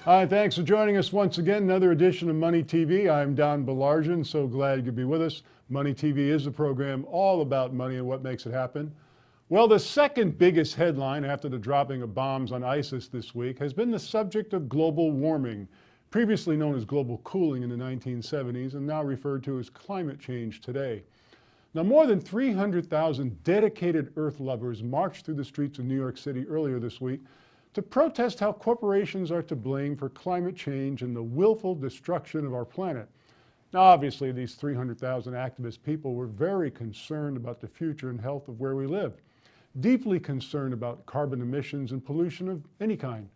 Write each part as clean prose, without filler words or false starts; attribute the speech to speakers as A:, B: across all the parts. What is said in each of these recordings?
A: Hi, thanks for joining us once again. Another edition of Money TV. I'm Donald Baillargeon. So glad you could be with us. Money TV is a program all about money and what makes it happen. Well, the second biggest headline after the dropping of bombs on ISIS this week has been the subject of global warming, previously known as global cooling in the 1970s and now referred to as climate change today. Now, more than 300,000 dedicated Earth lovers marched through the streets of New York City earlier this week to protest how corporations are to blame for climate change and the willful destruction of our planet. Now, obviously, these 300,000 activist people were very concerned about the future and health of where we live, deeply concerned about carbon emissions and pollution of any kind.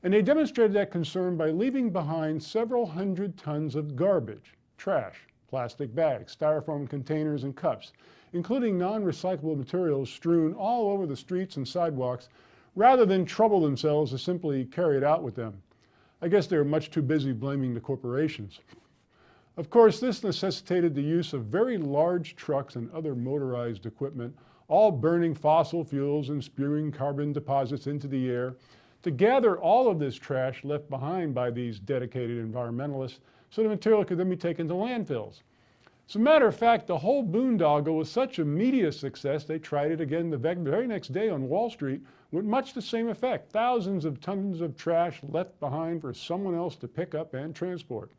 A: And they demonstrated that concern by leaving behind several hundred tons of garbage, trash, plastic bags, styrofoam containers, and cups, including non-recyclable materials strewn all over the streets and sidewalks, rather than trouble themselves to simply carry it out with them. I guess they were much too busy blaming the corporations. Of course, this necessitated the use of very large trucks and other motorized equipment, all burning fossil fuels and spewing carbon deposits into the air, to gather all of this trash left behind by these dedicated environmentalists so the material could then be taken to landfills. As a matter of fact, the whole boondoggle was such a media success, they tried it again the very next day on Wall Street with much the same effect. Thousands of tons of trash left behind for someone else to pick up and transport.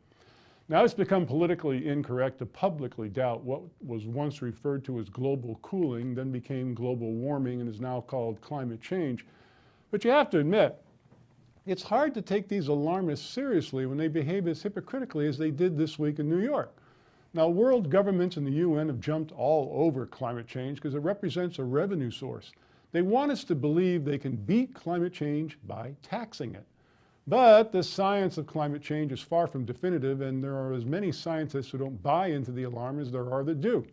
A: Now, it's become politically incorrect to publicly doubt what was once referred to as global cooling, then became global warming, and is now called climate change. But you have to admit, it's hard to take these alarmists seriously when they behave as hypocritically as they did this week in New York. Now, world governments and the UN have jumped all over climate change because it represents a revenue source. They want us to believe they can beat climate change by taxing it. But the science of climate change is far from definitive, and there are as many scientists who don't buy into the alarm as there are that do.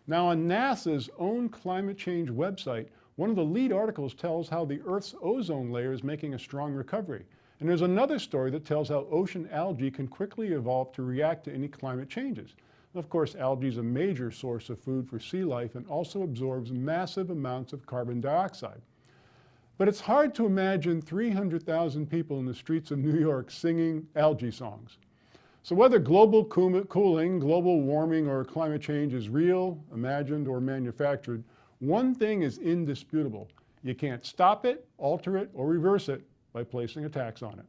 A: Now, on NASA's own climate change website, one of the lead articles tells how the Earth's ozone layer is making a strong recovery. And there's another story that tells how ocean algae can quickly evolve to react to any climate changes. Of course, algae is a major source of food for sea life and also absorbs massive amounts of carbon dioxide. But it's hard to imagine 300,000 people in the streets of New York singing algae songs. So whether global cooling, global warming, or climate change is real, imagined, or manufactured, one thing is indisputable. You can't stop it, alter it, or reverse it by placing a tax on it.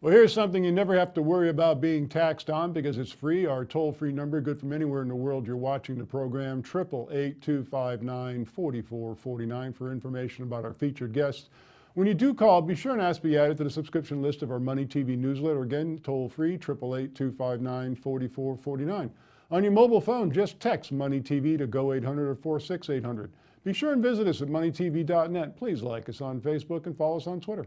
A: Well, here's something you never have to worry about being taxed on because it's free. Our toll-free number, good from anywhere in the world you're watching the program, 888-259-4449 for information about our featured guests. When you do call, be sure and ask to be added to the subscription list of our Money TV newsletter. Again, toll-free, 888-259-4449. On your mobile phone, just text Money TV to go 800 or 46800. Be sure and visit us at moneytv.net. Please like us on Facebook and follow us on Twitter.